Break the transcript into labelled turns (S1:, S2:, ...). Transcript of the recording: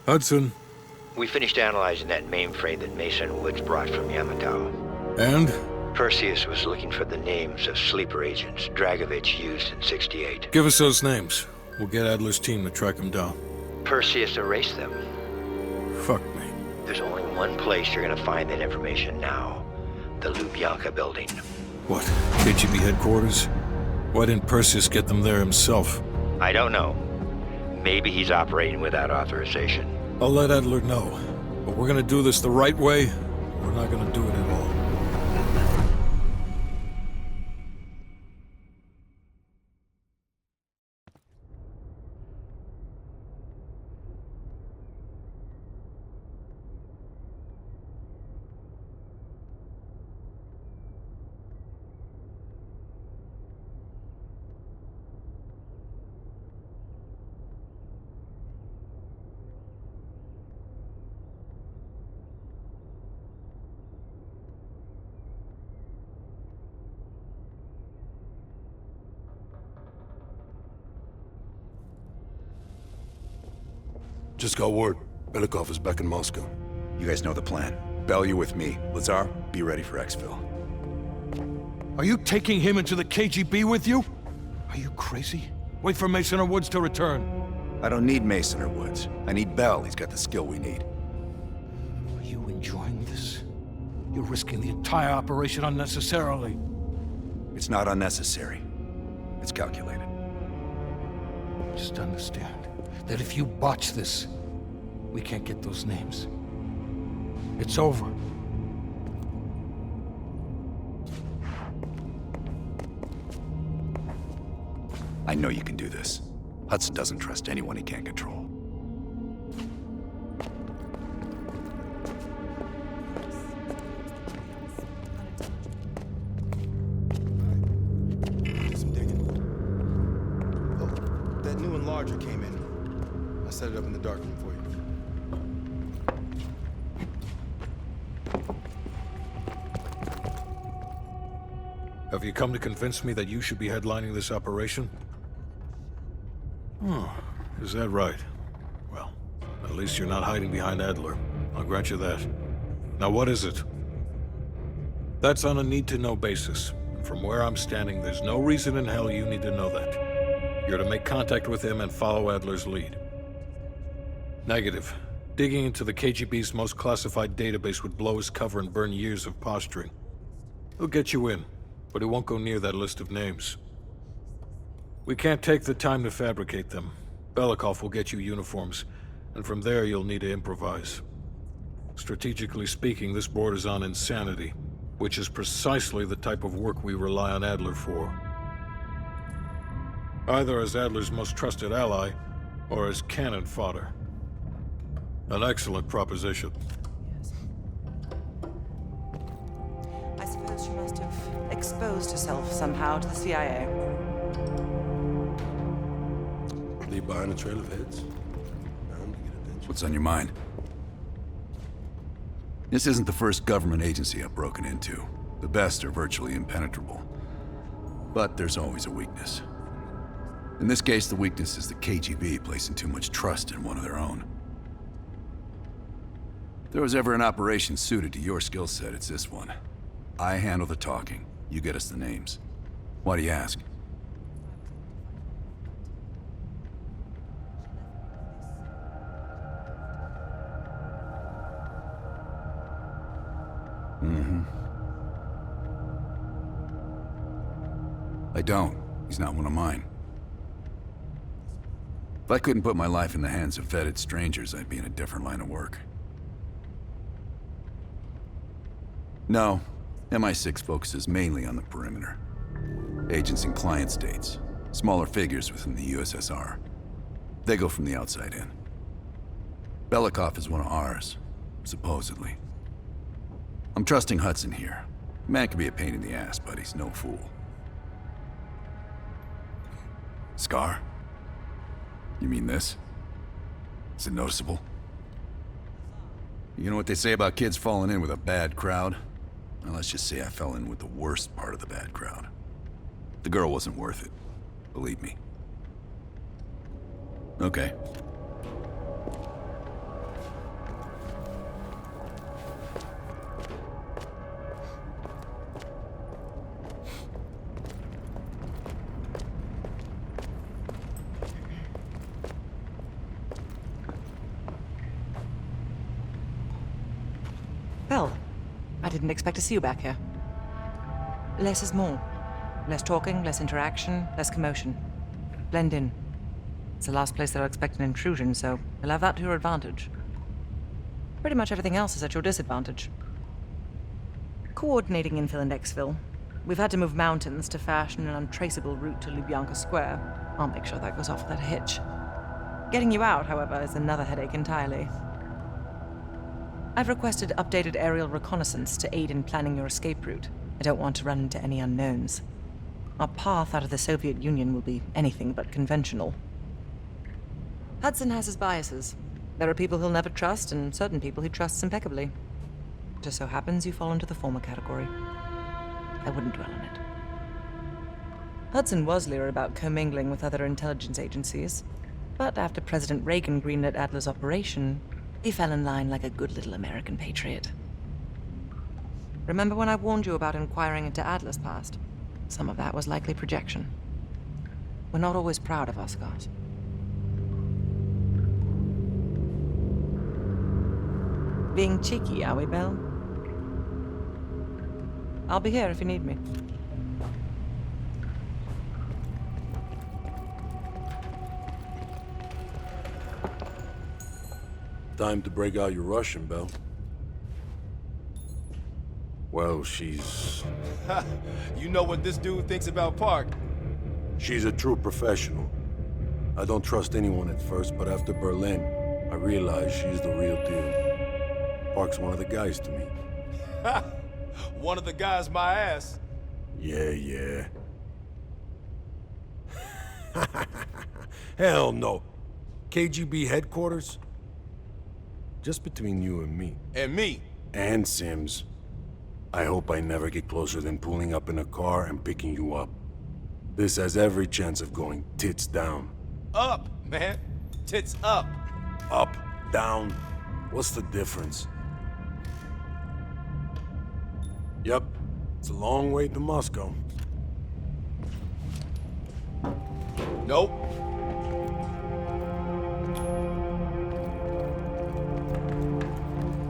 S1: Hudson.
S2: We finished analyzing that mainframe that Mason Woods brought from Yamato.
S1: And?
S2: Perseus was looking for the names of sleeper agents Dragovich used in '68.
S1: Give us those names. We'll get Adler's team to track them down.
S2: Perseus erased them.
S1: Fuck me.
S2: There's only one place you're gonna find that information now. The Lubyanka building.
S1: What? KGB headquarters? Why didn't Perseus get them there himself?
S2: I don't know. Maybe he's operating without authorization.
S1: I'll let Adler know. But we're gonna do this the right way, or we're not gonna do it at all.
S3: Just got word. Belikov is back in Moscow.
S4: You guys know the plan. Bell, you're with me. Lazar, be ready for exfil.
S1: Are you taking him into the KGB with you? Are you crazy? Wait for Mason or Woods to return.
S4: I don't need Mason or Woods. I need Bell. He's got the skill we need.
S1: Are you enjoying this? You're risking the entire operation unnecessarily.
S4: It's not unnecessary. It's calculated.
S1: Just understand that if you botch this, we can't get those names. It's over.
S4: I know you can do this. Hudson doesn't trust anyone he can't control.
S5: Some digging. Oh, that new enlarger came in. I set it up in the dark room for you.
S1: Have you come to convince me that you should be headlining this operation? Oh, is that right? Well, at least you're not hiding behind Adler. I'll grant you that. Now what is it? That's on a need-to-know basis. And from where I'm standing, there's no reason in hell you need to know that. You're to make contact with him and follow Adler's lead. Negative. Digging into the KGB's most classified database would blow his cover and burn years of posturing. He'll get you in, but he won't go near that list of names. We can't take the time to fabricate them. Belikov will get you uniforms, and from there you'll need to improvise. Strategically speaking, this borders on insanity, which is precisely the type of work we rely on Adler for. Either as Adler's most trusted ally, or as cannon fodder. An excellent proposition.
S6: I suppose she must have exposed herself somehow to the CIA.
S3: Leave behind a trail of heads.
S4: What's on your mind? This isn't the first government agency I've broken into. The best are virtually impenetrable. But there's always a weakness. In this case, the weakness is the KGB placing too much trust in one of their own. If there was ever an operation suited to your skill set, it's this one. I handle the talking. You get us the names. Why do you ask? I don't. He's not one of mine. If I couldn't put my life in the hands of vetted strangers, I'd be in a different line of work. No, MI6 focuses mainly on the perimeter. Agents in client states, smaller figures within the USSR. They go from the outside in. Belikov is one of ours, supposedly. I'm trusting Hudson here. The man can be a pain in the ass, but he's no fool. Scar? You mean this? Is it noticeable? You know what they say about kids falling in with a bad crowd? Well, let's just say I fell in with the worst part of the bad crowd. The girl wasn't worth it. Believe me. Okay.
S6: I didn't expect to see you back here. Less is more. Less talking, less interaction, less commotion. Blend in. It's the last place they'll expect an intrusion, so you'll have that to your advantage. Pretty much everything else is at your disadvantage. Coordinating infill and exfil. We've had to move mountains to fashion an untraceable route to Lubyanka Square. I'll make sure that goes off without a hitch. Getting you out, however, is another headache entirely. I've requested updated aerial reconnaissance to aid in planning your escape route. I don't want to run into any unknowns. Our path out of the Soviet Union will be anything but conventional. Hudson has his biases. There are people he'll never trust, and certain people he trusts impeccably. Just so happens you fall into the former category. I wouldn't dwell on it. Hudson was leery about commingling with other intelligence agencies, but after President Reagan greenlit Adler's operation, he fell in line like a good little American patriot. Remember when I warned you about inquiring into Adler's past? Some of that was likely projection. We're not always proud of our scars. Being cheeky, are we, Belle? I'll be here if you need me.
S3: Time to break out your Russian, Belle. Well, she's
S5: You know what this dude thinks about Park?
S3: she's a true professional. I don't trust anyone at first, but after Berlin, I realized she's the real deal. Park's one of the guys to me.
S5: One of the guys my ass.
S3: Yeah. Hell no. KGB headquarters? Just between you and me.
S5: And me.
S3: And Sims. I hope I never get closer than pulling up in a car and picking you up. This has every chance of going tits down.
S5: Up, man. Tits up.
S3: Up, down, what's the difference? Yep, it's a long way to Moscow.
S5: Nope.